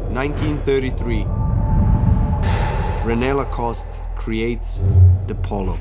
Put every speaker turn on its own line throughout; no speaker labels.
1933. René Lacoste creates the polo.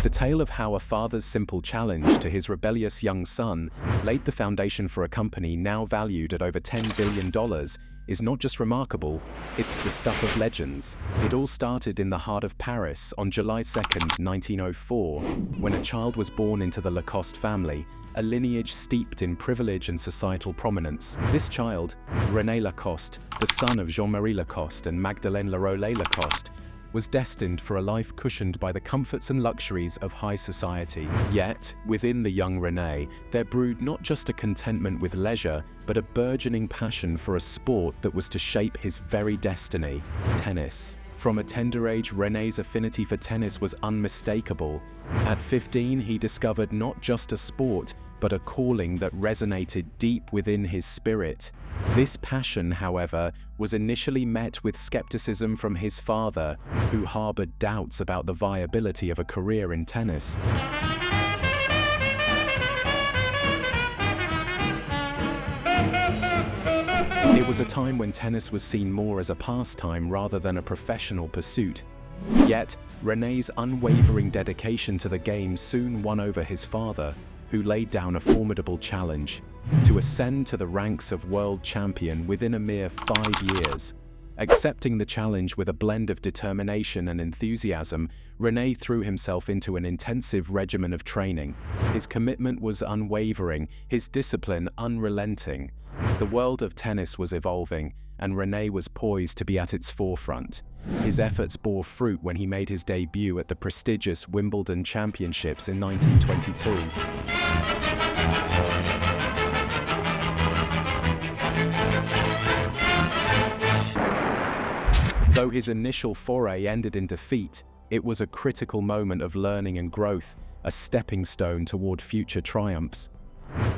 The tale of how a father's simple challenge to his rebellious young son laid the foundation for a company now valued at over $10 billion is not just remarkable, it's the stuff of legends. It all started in the heart of Paris on July 2nd, 1904, when a child was born into the Lacoste family, a lineage steeped in privilege and societal prominence. This child, René Lacoste, the son of Jean-Marie Lacoste and Magdeleine Leroy Lacoste, was destined for a life cushioned by the comforts and luxuries of high society. Yet, within the young René, there brewed not just a contentment with leisure, but a burgeoning passion for a sport that was to shape his very destiny: tennis. From a tender age, René's affinity for tennis was unmistakable. At 15, he discovered not just a sport, but a calling that resonated deep within his spirit. This passion, however, was initially met with skepticism from his father, who harbored doubts about the viability of a career in tennis. It was a time when tennis was seen more as a pastime rather than a professional pursuit. Yet, René's unwavering dedication to the game soon won over his father, who laid down a formidable challenge: to ascend to the ranks of world champion within a mere 5 years. Accepting the challenge with a blend of determination and enthusiasm, René threw himself into an intensive regimen of training. His commitment was unwavering, his discipline unrelenting. The world of tennis was evolving, and René was poised to be at its forefront. His efforts bore fruit when he made his debut at the prestigious Wimbledon Championships in 1922. Though his initial foray ended in defeat, it was a critical moment of learning and growth, a stepping stone toward future triumphs.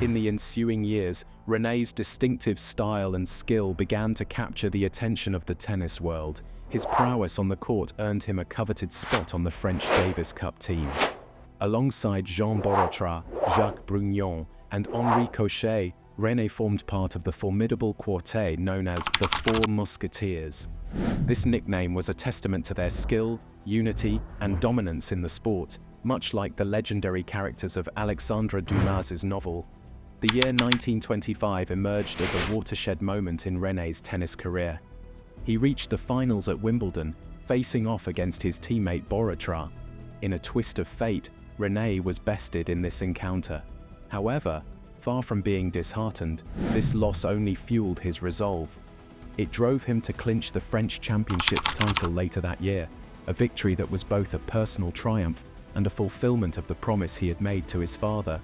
In the ensuing years, René's distinctive style and skill began to capture the attention of the tennis world. His prowess on the court earned him a coveted spot on the French Davis Cup team. Alongside Jean Borotra, Jacques Brugnon, and Henri Cochet, René formed part of the formidable quartet known as the Four Musketeers. This nickname was a testament to their skill, unity, and dominance in the sport, much like the legendary characters of Alexandre Dumas's novel. The year 1925 emerged as a watershed moment in René's tennis career. He reached the finals at Wimbledon, facing off against his teammate Borotra. In a twist of fate, René was bested in this encounter. However, far from being disheartened, this loss only fueled his resolve. It drove him to clinch the French Championships title later that year, a victory that was both a personal triumph and a fulfillment of the promise he had made to his father.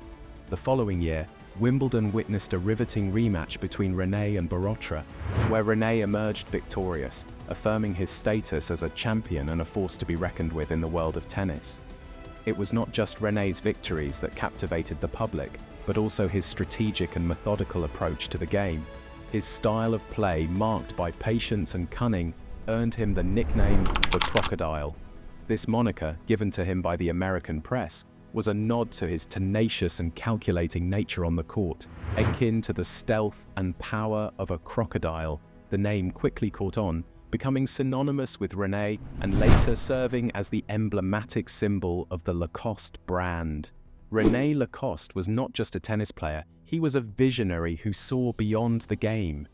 The following year, Wimbledon witnessed a riveting rematch between René and Borotra, where René emerged victorious, affirming his status as a champion and a force to be reckoned with in the world of tennis. It was not just René's victories that captivated the public, but also his strategic and methodical approach to the game. His style of play, marked by patience and cunning, earned him the nickname the Crocodile. This moniker, given to him by the American press, was a nod to his tenacious and calculating nature on the court. Akin to the stealth and power of a crocodile, the name quickly caught on, becoming synonymous with René and later serving as the emblematic symbol of the Lacoste brand. René Lacoste was not just a tennis player, he was a visionary who saw beyond the game.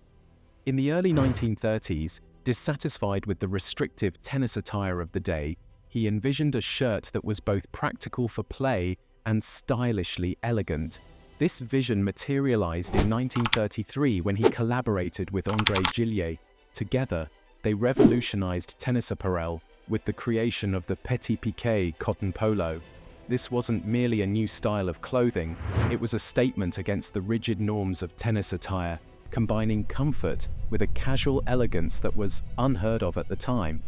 In the early 1930s, dissatisfied with the restrictive tennis attire of the day, he envisioned a shirt that was both practical for play and stylishly elegant. This vision materialized in 1933 when he collaborated with André Gillier. Together, they revolutionized tennis apparel with the creation of the petit piqué cotton polo. This wasn't merely a new style of clothing, it was a statement against the rigid norms of tennis attire, combining comfort with a casual elegance that was unheard of at the time.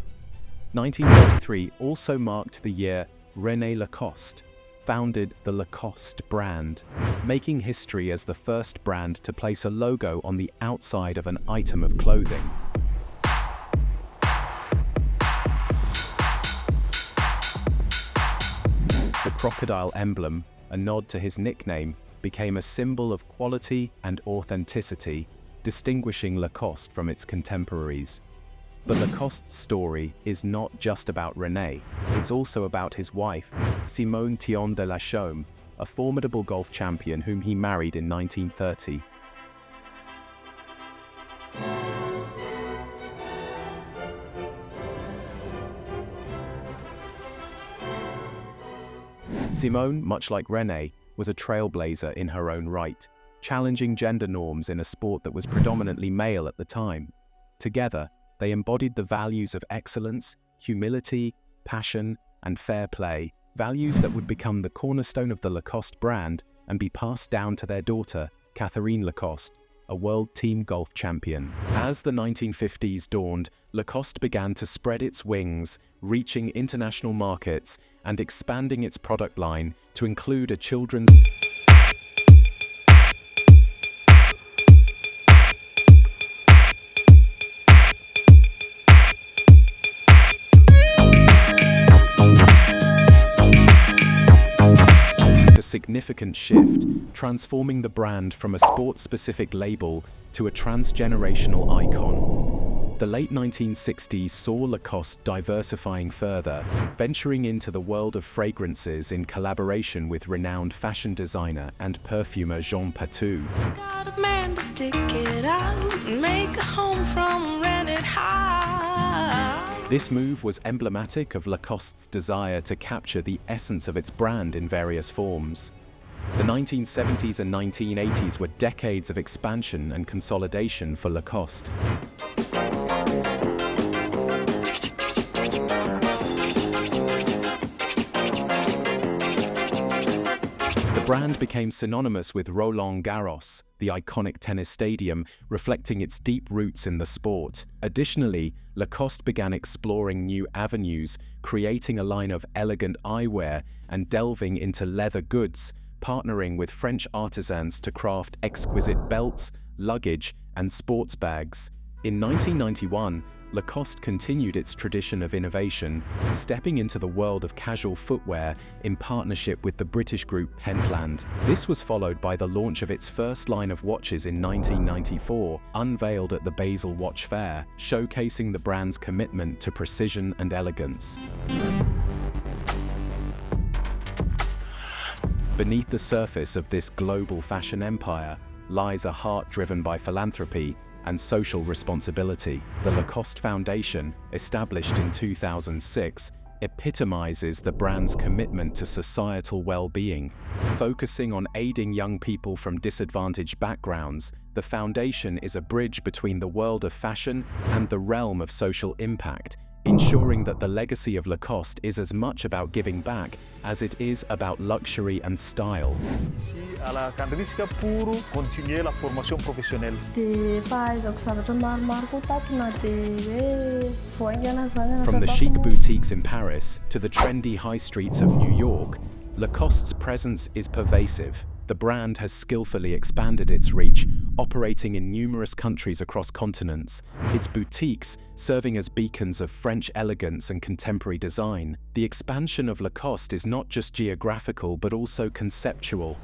1933 also marked the year René Lacoste founded the Lacoste brand, making history as the first brand to place a logo on the outside of an item of clothing. The crocodile emblem, a nod to his nickname, became a symbol of quality and authenticity. distinguishing Lacoste from its contemporaries. But Lacoste's story is not just about René, it's also about his wife, Simone Thion de la Chaume, a formidable golf champion whom he married in 1930. Simone, much like René, was a trailblazer in her own right, challenging gender norms in a sport that was predominantly male at the time. Together, they embodied the values of excellence, humility, passion, and fair play, values that would become the cornerstone of the Lacoste brand and be passed down to their daughter, Catherine Lacoste, a world team golf champion. As the 1950s dawned, Lacoste began to spread its wings, reaching international markets and expanding its product line to include a children's significant shift, transforming the brand from a sports-specific label to a transgenerational icon. The late 1960s saw Lacoste diversifying further, venturing into the world of fragrances in collaboration with renowned fashion designer and perfumer Jean Patou.
Got a man to stick it out, make a home from rent it high.
This move was emblematic of Lacoste's desire to capture the essence of its brand in various forms. The 1970s and 1980s were decades of expansion and consolidation for Lacoste. The brand became synonymous with Roland Garros, the iconic tennis stadium, reflecting its deep roots in the sport. Additionally, Lacoste began exploring new avenues, creating a line of elegant eyewear and delving into leather goods, partnering with French artisans to craft exquisite belts, luggage, and sports bags. In 1991, Lacoste continued its tradition of innovation, stepping into the world of casual footwear in partnership with the British group Pentland. This was followed by the launch of its first line of watches in 1994, unveiled at the Basel Watch Fair, showcasing the brand's commitment to precision and elegance. Beneath the surface of this global fashion empire lies a heart driven by philanthropy and social responsibility. The Lacoste Foundation, established in 2006, epitomizes the brand's commitment to societal well-being. Focusing on aiding young people from disadvantaged backgrounds, the foundation is a bridge between the world of fashion and the realm of social impact, ensuring that the legacy of Lacoste is as much about giving back as it is about luxury and style.
Ici, à la risque pour continuer la formation professionnelle.
From the chic boutiques in Paris to the trendy high streets of New York, Lacoste's presence is pervasive. The brand has skillfully expanded its reach, operating in numerous countries across continents, its boutiques serving as beacons of French elegance and contemporary design. The expansion of Lacoste is not just geographical but also conceptual.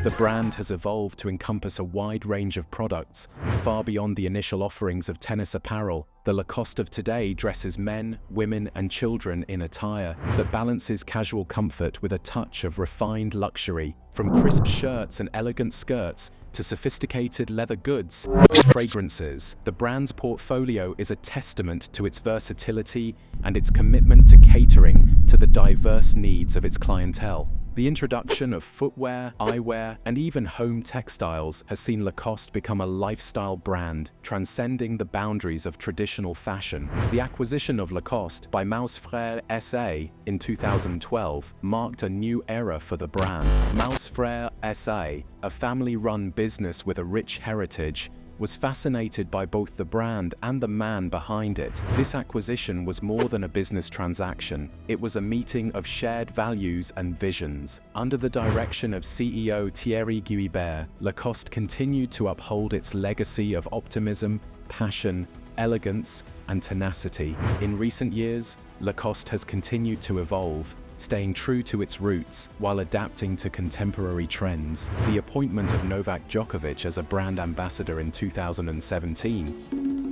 The brand has evolved to encompass a wide range of products, far beyond the initial offerings of tennis apparel. The Lacoste of today dresses men, women, and children in attire that balances casual comfort with a touch of refined luxury. From crisp shirts and elegant skirts to sophisticated leather goods and fragrances, the brand's portfolio is a testament to its versatility and its commitment to catering to the diverse needs of its clientele. The introduction of footwear, eyewear, and even home textiles has seen Lacoste become a lifestyle brand, transcending the boundaries of traditional fashion. The acquisition of Lacoste by Maus Frères SA in 2012 marked a new era for the brand. Maus Frères SA, a family-run business with a rich heritage, was fascinated by both the brand and the man behind it. This acquisition was more than a business transaction. It was a meeting of shared values and visions. Under the direction of CEO Thierry Guibert, Lacoste continued to uphold its legacy of optimism, passion, elegance, and tenacity. In recent years, Lacoste has continued to evolve, staying true to its roots while adapting to contemporary trends. The appointment of Novak Djokovic as a brand ambassador in 2017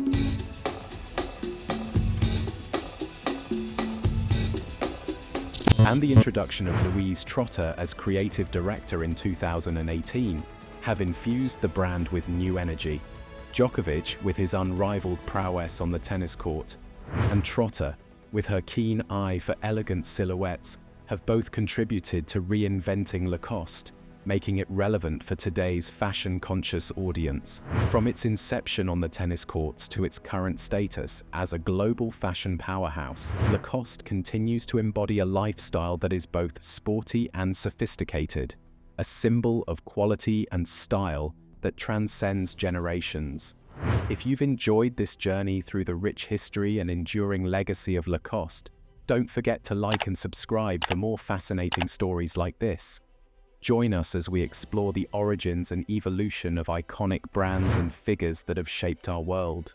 and the introduction of Louise Trotter as creative director in 2018 have infused the brand with new energy. Djokovic, with his unrivaled prowess on the tennis court, and Trotter, with her keen eye for elegant silhouettes, have both contributed to reinventing Lacoste, making it relevant for today's fashion-conscious audience. From its inception on the tennis courts to its current status as a global fashion powerhouse, Lacoste continues to embody a lifestyle that is both sporty and sophisticated, a symbol of quality and style that transcends generations. If you've enjoyed this journey through the rich history and enduring legacy of Lacoste, don't forget to like and subscribe for more fascinating stories like this. Join us as we explore the origins and evolution of iconic brands and figures that have shaped our world.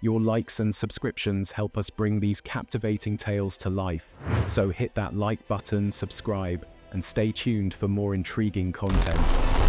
Your likes and subscriptions help us bring these captivating tales to life, so hit that like button, subscribe, and stay tuned for more intriguing content.